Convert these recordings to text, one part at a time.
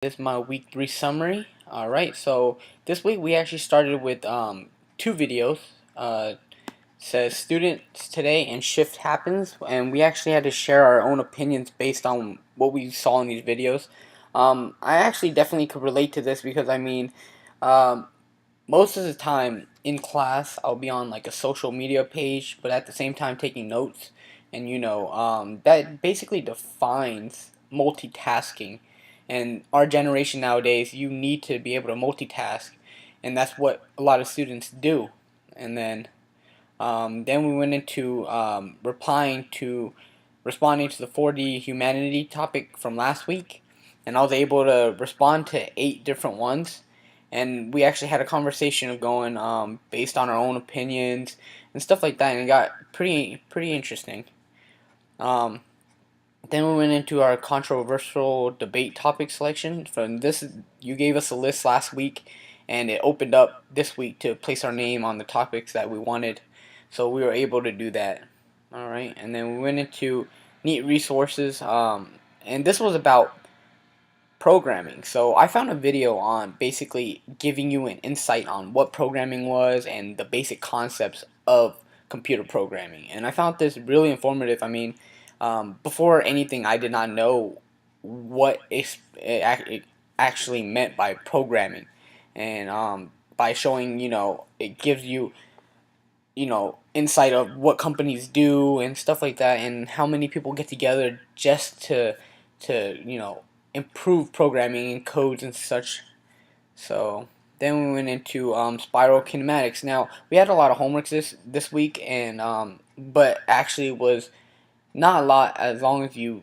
This is my week 3 summary. Alright, so this week we actually started with two videos. Says students today and shift happens, and we actually had to share our own opinions based on what we saw in these videos. I actually definitely could relate to this because um, most of the time in class I'll be on like a social media page, but at the same time taking notes, and that basically defines multitasking. And our generation nowadays, you need to be able to multitask, and that's what a lot of students do. And then we went into responding to the 4D humanity topic from last week, and I was able to respond to 8 different ones. And we actually had a conversation of going based on our own opinions and stuff like that, and it got pretty interesting. Um, then we went into our controversial debate topic selection. From this, you gave us a list last week, and it opened up this week to place our name on the topics that we wanted. So we were able to do that. All right, and then we went into neat resources, and this was about programming. So I found a video on basically giving you an insight on what programming was and the basic concepts of computer programming. And I found this really informative. Before anything, I did not know what it actually meant by programming. And by showing, it gives you, insight of what companies do and stuff like that, and how many people get together just to improve programming and codes and such. So then we went into spiral kinematics. Now we had a lot of homeworks this week, and but actually it was not a lot as long as you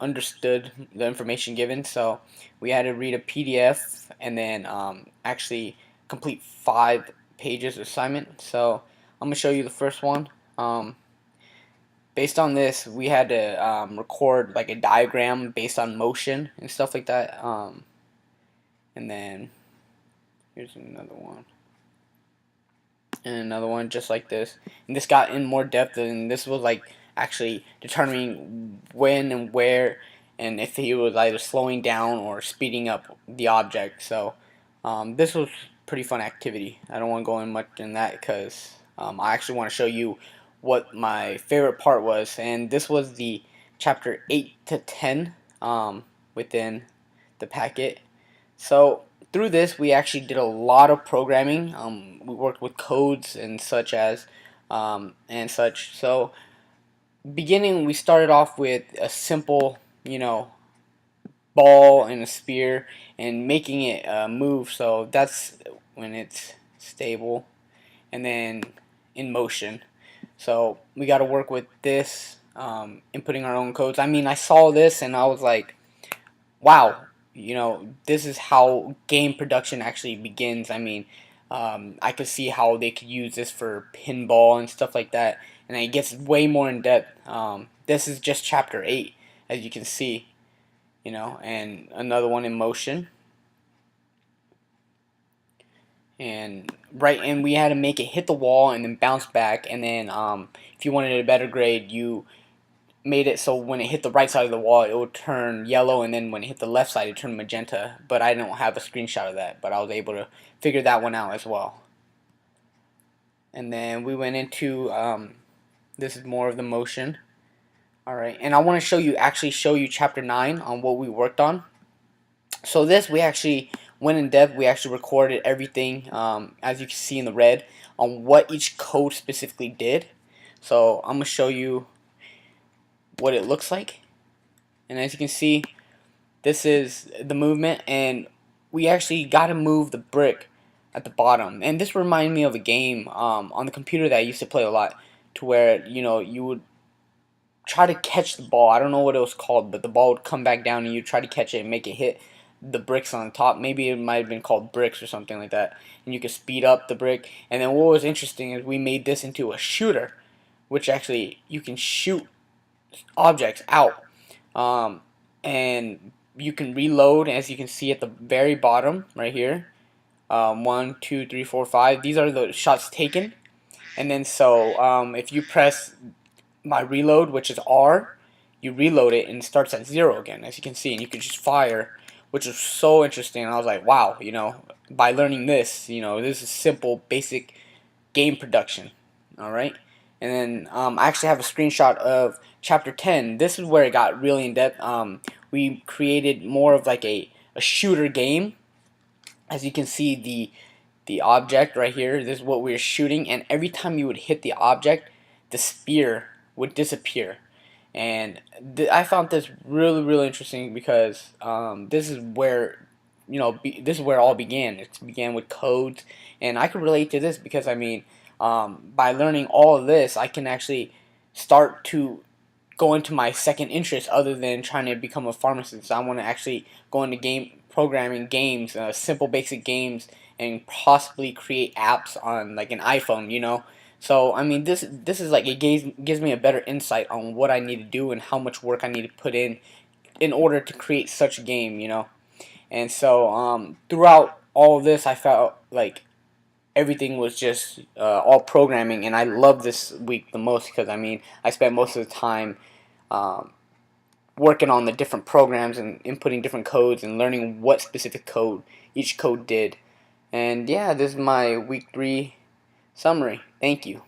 understood the information given. So we had to read a PDF and then actually complete 5 pages of assignment. So I'm gonna show you the first one. Based on this, we had to record like a diagram based on motion and stuff like that. And then here's another one. And another one just like this. And this got in more depth, and this was like actually determining when and where, and if he was either slowing down or speeding up the object. So this was pretty fun activity. I don't want to go in much in that because I actually want to show you what my favorite part was, and this was the chapter 8 to 10 within the packet. So through this, we actually did a lot of programming. We worked with codes and such. So beginning, we started off with a simple, ball and a spear, and making it move. So that's when it's stable, and then in motion. So we got to work with this, inputting our own codes. I saw this and I was like, wow, this is how game production actually begins. I could see how they could use this for pinball and stuff like that, and it gets way more in depth. This is just chapter 8, as you can see, and another one in motion. And we had to make it hit the wall and then bounce back, and then if you wanted a better grade, you made it so when it hit the right side of the wall it would turn yellow, and then when it hit the left side it turned magenta. But I don't have a screenshot of that, but I was able to figure that one out as well. And then we went into this is more of the motion. Alright, and I want to show you chapter 9 on what we worked on. So this, we actually went in depth. We actually recorded everything, as you can see in the red, on what each code specifically did. So I'm going to show you what it looks like. And as you can see, this is the movement, and we actually got to move the brick at the bottom. And this reminded me of a game on the computer that I used to play a lot, to where you would try to catch the ball. I don't know what it was called, but the ball would come back down and you try to catch it and make it hit the bricks on the top. Maybe it might have been called bricks or something like that. And you could speed up the brick. And then what was interesting is we made this into a shooter, which actually you can shoot objects out. And you can reload, as you can see at the very bottom right here. 1, 2, 3, 4, 5. These are the shots taken. And then if you press my reload, which is R, you reload it and it starts at 0 again, as you can see, and you can just fire which was so interesting. I was like, wow, by learning this, this is simple, basic game production. All right. And then I actually have a screenshot of chapter 10. This is where it got really in depth. We created more of like a shooter game. As you can see, the object right here, this is what we were shooting, and every time you would hit the object, the spear would disappear. And I found this really, really interesting because this is where this is where it all began. It began with codes, and I could relate to this because I mean, by learning all of this, I can actually start to go into my second interest other than trying to become a pharmacist. I want to actually go into game programming, games, simple basic games, and possibly create apps on like an iPhone. So I mean, this is like, it gives me a better insight on what I need to do and how much work I need to put in order to create such a game. And so throughout all of this, I felt like everything was just all programming, and I love this week the most because I mean, I spent most of the time um, working on the different programs and inputting different codes and learning what specific code each code did. And yeah, this is my week 3 summary. Thank you.